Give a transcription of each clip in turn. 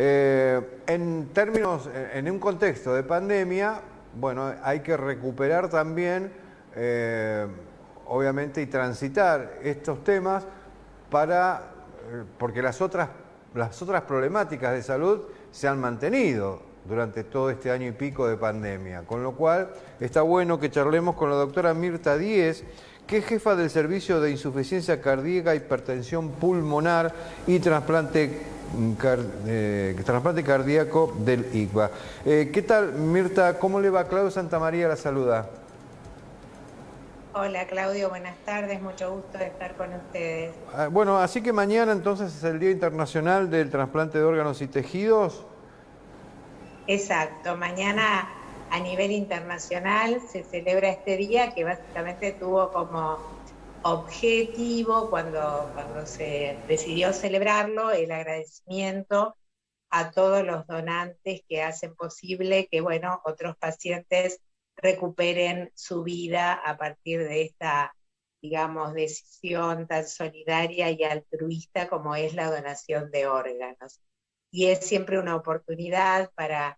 En términos, en un contexto de pandemia, bueno, hay que recuperar también, obviamente, y transitar estos temas para, porque las otras problemáticas de salud se han mantenido durante todo este año y pico de pandemia. Con lo cual, está bueno que charlemos con la doctora Mirta Díez, que es jefa del Servicio de Insuficiencia Cardíaca, Hipertensión Pulmonar y Trasplante Cardíaco del ICVA. ¿Qué tal, Mirta? ¿Cómo le va? Claudio Santamaría la saluda. Hola Claudio, buenas tardes, mucho gusto de estar con ustedes. Bueno, así que mañana entonces es el Día Internacional del Trasplante de Órganos y Tejidos. Exacto, mañana a nivel internacional se celebra este día que básicamente tuvo como objetivo cuando se decidió celebrarlo el agradecimiento a todos los donantes que hacen posible que, bueno, otros pacientes recuperen su vida a partir de esta, digamos, decisión tan solidaria y altruista como es la donación de órganos. Y es siempre una oportunidad para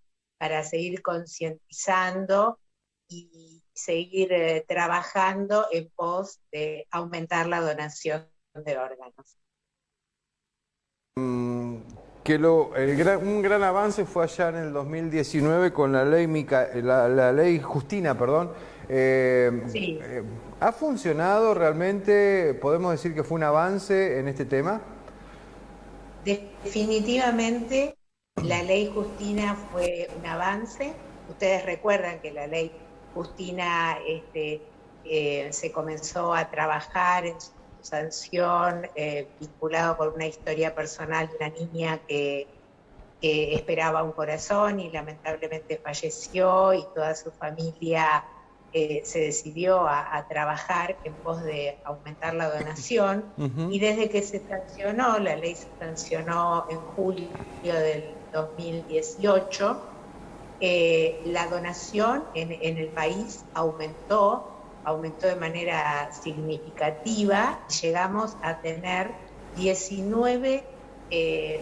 seguir concientizando y seguir trabajando en pos de aumentar la donación de órganos. Un gran avance fue allá en el 2019 con la ley, la ley Justina, perdón. Sí. ¿Ha funcionado realmente? ¿Podemos decir que fue un avance en este tema? Definitivamente la ley Justina fue un avance. Ustedes recuerdan que la ley Justina se comenzó a trabajar en su sanción vinculado con una historia personal de una niña que esperaba un corazón y lamentablemente falleció, y toda su familia se decidió a trabajar en pos de aumentar la donación. Y desde que se sancionó, la ley se sancionó en julio del 2018, la donación en el país aumentó de manera significativa. Llegamos a tener 19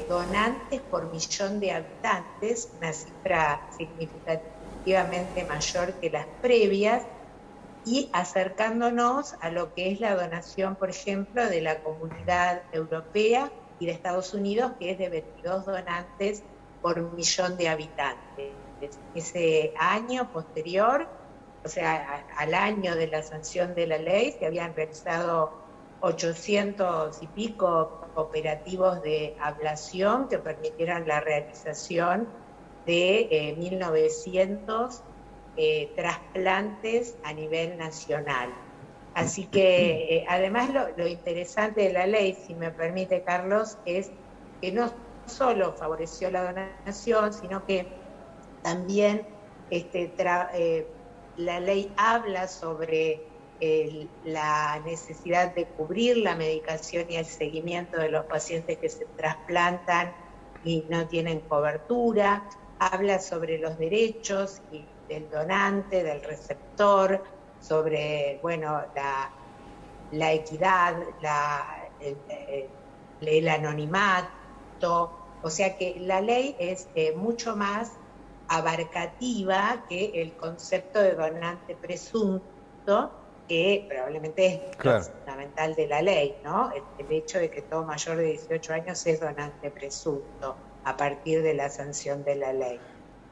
donantes por millón de habitantes, una cifra significativamente mayor que las previas, y acercándonos a lo que es la donación, por ejemplo, de la Comunidad Europea y de Estados Unidos, que es de 22 donantes por millón de habitantes. Ese año posterior, o sea, al año de la sanción de la ley, se habían realizado 800 y pico operativos de ablación que permitieron la realización de 1900 trasplantes a nivel nacional. Así que además lo interesante de la ley, si me permite Carlos, es que no solo favoreció la donación, sino que también la ley habla sobre la necesidad de cubrir la medicación y el seguimiento de los pacientes que se trasplantan y no tienen cobertura, habla sobre los derechos del donante, del receptor, sobre, bueno, la equidad, el anonimato. O sea que la ley es mucho más abarcativa que el concepto de donante presunto, que probablemente es lo Claro. fundamental de la ley, ¿no? El hecho de que todo mayor de 18 años es donante presunto a partir de la sanción de la ley,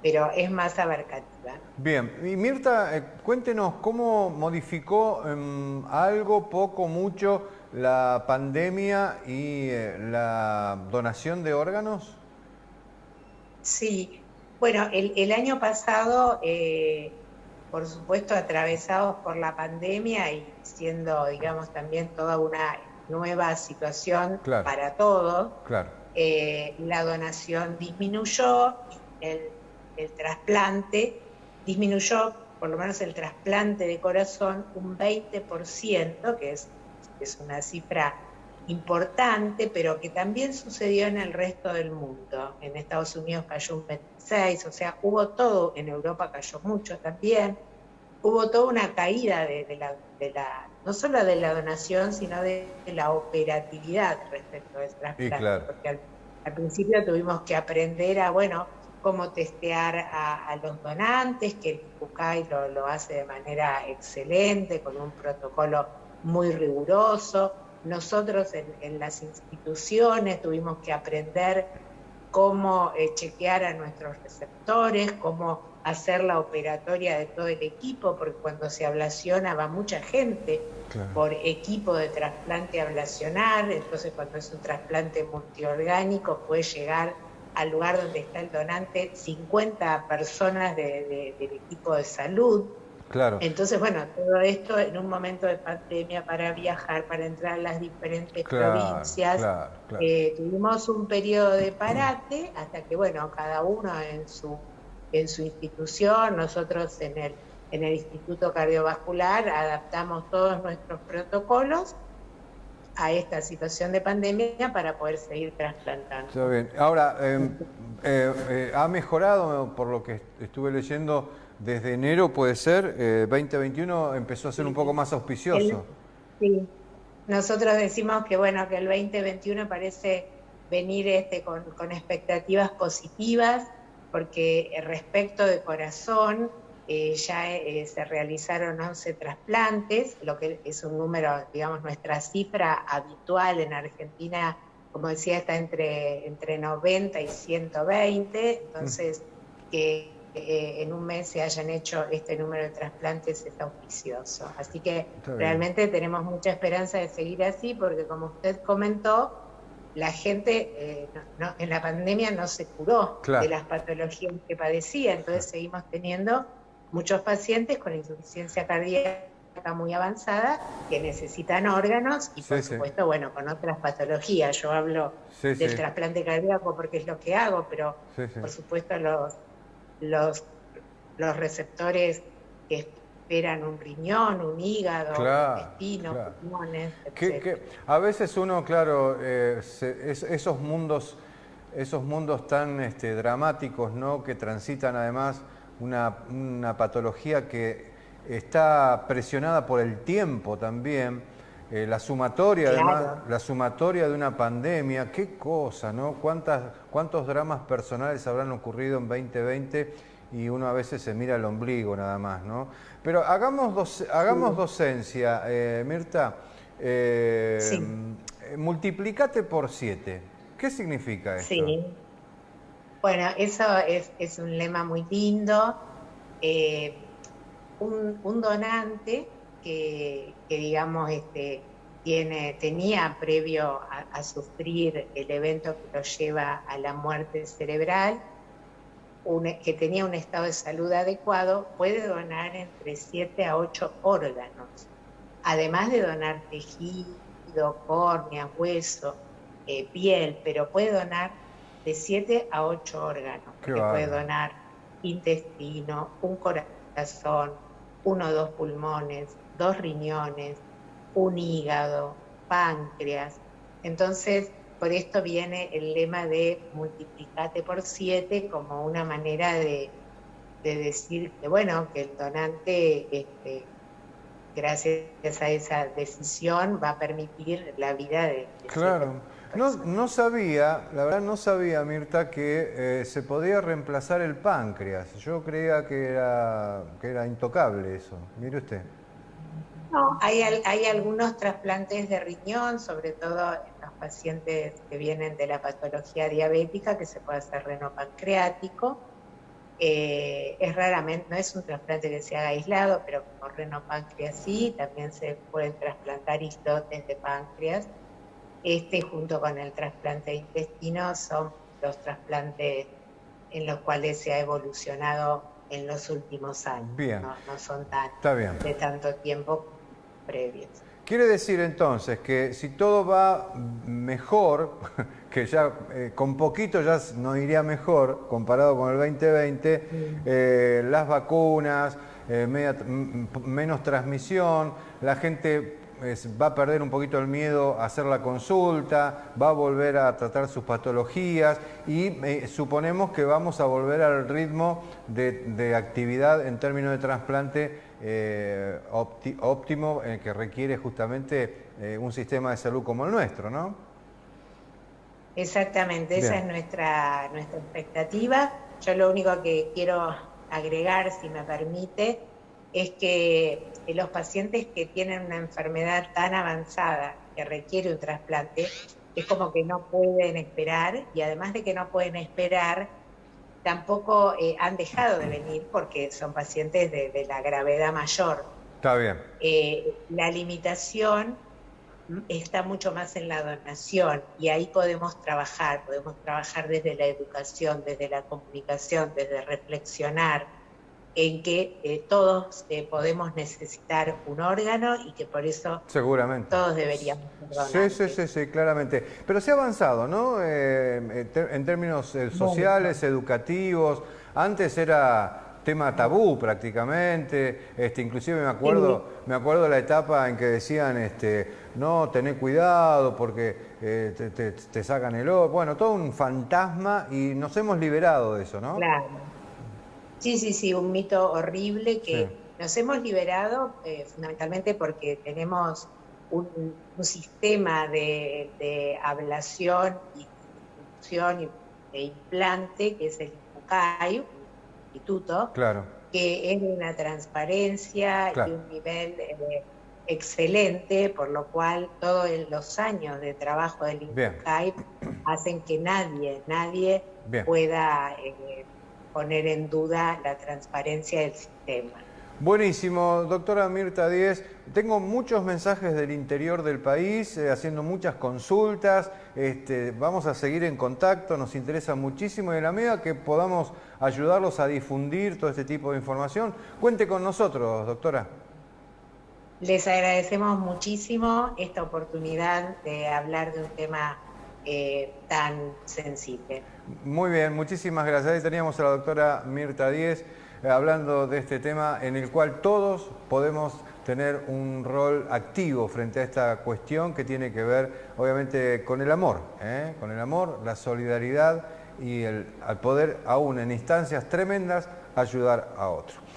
pero es más abarcativa. Bien, y Mirta, cuéntenos cómo modificó algo, poco, mucho, la pandemia y la donación de órganos. Sí, bueno, el año pasado, por supuesto, atravesados por la pandemia y siendo, digamos, también toda una nueva situación Claro, para todos, claro. la donación disminuyó, el trasplante disminuyó, por lo menos el trasplante de corazón, un 20%, que es una cifra importante, pero que también sucedió en el resto del mundo. En Estados Unidos cayó un 26%, o sea, hubo todo, en Europa cayó mucho también, hubo toda una caída no solo de la donación, sino de la operatividad respecto del Y trasplante, claro. porque Al principio tuvimos que aprender a, bueno, cómo testear a los donantes, que el IPUCAI lo hace de manera excelente, con un protocolo muy riguroso. Nosotros en las instituciones tuvimos que aprender cómo chequear a nuestros receptores, cómo hacer la operatoria de todo el equipo, porque cuando se ablaciona va mucha gente por equipo de trasplante ablacionar, entonces cuando es un trasplante multiorgánico puede llegar al lugar donde está el donante 50 personas del equipo de salud. Claro. Entonces, bueno, todo esto en un momento de pandemia para viajar, para entrar a las diferentes provincias, Claro. tuvimos un periodo de parate hasta que, bueno, cada uno en su institución, nosotros en el Instituto Cardiovascular adaptamos todos nuestros protocolos a esta situación de pandemia para poder seguir trasplantando. Está bien. Ahora, ha mejorado, por lo que estuve leyendo, desde enero, puede ser, 2021 empezó a ser un poco más auspicioso. Sí. Nosotros decimos que bueno, que el 2021 parece venir con expectativas positivas, porque respecto de corazón ya se realizaron 11 trasplantes, lo que es un número, digamos, nuestra cifra habitual en Argentina, como decía, está entre 90 y 120, entonces que en un mes se hayan hecho este número de trasplantes es auspicioso. Así que realmente tenemos mucha esperanza de seguir así, porque como usted comentó, la gente en la pandemia no se curó de las patologías que padecía, entonces seguimos teniendo muchos pacientes con insuficiencia cardíaca muy avanzada que necesitan órganos y por supuesto, bueno, con otras patologías. Yo hablo del trasplante cardíaco porque es lo que hago, pero por supuesto los receptores que esperan un riñón, un hígado, un intestino, pulmones, etc. A veces uno, claro, esos mundos tan dramáticos, ¿no?, que transitan además una patología que está presionada por el tiempo también, la sumatoria, además, la sumatoria de una pandemia, qué cosa, ¿no? ¿Cuántos dramas personales habrán ocurrido en 2020 y uno a veces se mira el ombligo nada más, ¿no? Pero hagamos docencia, Mirta. Multiplicate por 7. ¿Qué significa esto? Sí. Bueno, eso es un lema muy lindo. Un donante que digamos, tenía previo a sufrir el evento que lo lleva a la muerte cerebral, que tenía un estado de salud adecuado, puede donar entre 7 a 8 órganos, además de donar tejido, córnea, hueso, piel, pero puede donar de 7 a 8 órganos, porque puede donar intestino, un corazón, 1 o 2 pulmones, 2 riñones, un hígado, páncreas. Entonces, por esto viene el lema de multiplicate por 7 como una manera de decir que, bueno, que el donante, gracias a esa decisión, va a permitir la vida de claro. No sabía, la verdad no sabía, Mirta, que se podía reemplazar el páncreas. Yo creía que era intocable eso. Mire usted. No, hay algunos trasplantes de riñón, sobre todo en los pacientes que vienen de la patología diabética, que se puede hacer renopancreático. Es raramente, no es un trasplante que se haga aislado, pero como renopáncreas sí, también se pueden trasplantar islotes de páncreas. Junto con el trasplante de intestino son los trasplantes en los cuales se ha evolucionado en los últimos años. Bien. No son de tanto tiempo previos. Quiere decir entonces que si todo va mejor, que ya con poquito ya nos iría mejor comparado con el 2020, las vacunas, menos transmisión, la gente va a perder un poquito el miedo a hacer la consulta, va a volver a tratar sus patologías y suponemos que vamos a volver al ritmo de actividad en términos de trasplante óptimo, que requiere justamente un sistema de salud como el nuestro, ¿no? Exactamente, esa es Bien, nuestra expectativa. Yo lo único que quiero agregar, si me permite, es que los pacientes que tienen una enfermedad tan avanzada que requiere un trasplante, es como que no pueden esperar, y además de que no pueden esperar, tampoco han dejado de venir porque son pacientes de la gravedad mayor. está bien. La limitación está mucho más en la donación, y ahí podemos trabajar desde la educación, desde la comunicación, desde reflexionar en que todos podemos necesitar un órgano y que por eso Seguramente. todos deberíamos ser Sí, sí, sí, donantes. sí, claramente. Pero se ha avanzado, ¿no? En términos Mucho. sociales, educativos. Antes era tema tabú prácticamente. Inclusive Sí, me acuerdo de la etapa en que decían, no, tené cuidado porque te sacan el ojo. Bueno, todo un fantasma y nos hemos liberado de eso, ¿no? claro. Sí, sí, sí, un mito horrible Sí, que nos hemos liberado fundamentalmente porque tenemos un sistema de ablación y distribución de implante, que es el INPUCAI, un instituto, claro, que es de una transparencia y claro. un nivel excelente, por lo cual todos los años de trabajo del Bien, INPUCAI hacen que nadie bien. pueda poner en duda la transparencia del sistema. Buenísimo, doctora Mirta Díez. Tengo muchos mensajes del interior del país, haciendo muchas consultas. Vamos a seguir en contacto, nos interesa muchísimo y en la medida que podamos ayudarlos a difundir todo este tipo de información, cuente con nosotros, doctora. Les agradecemos muchísimo esta oportunidad de hablar de un tema tan sensible. Muy bien, muchísimas gracias. Ahí teníamos a la doctora Mirta Díez hablando de este tema en el cual todos podemos tener un rol activo frente a esta cuestión que tiene que ver obviamente con el amor, con el amor, la solidaridad y al poder aún en instancias tremendas ayudar a otros.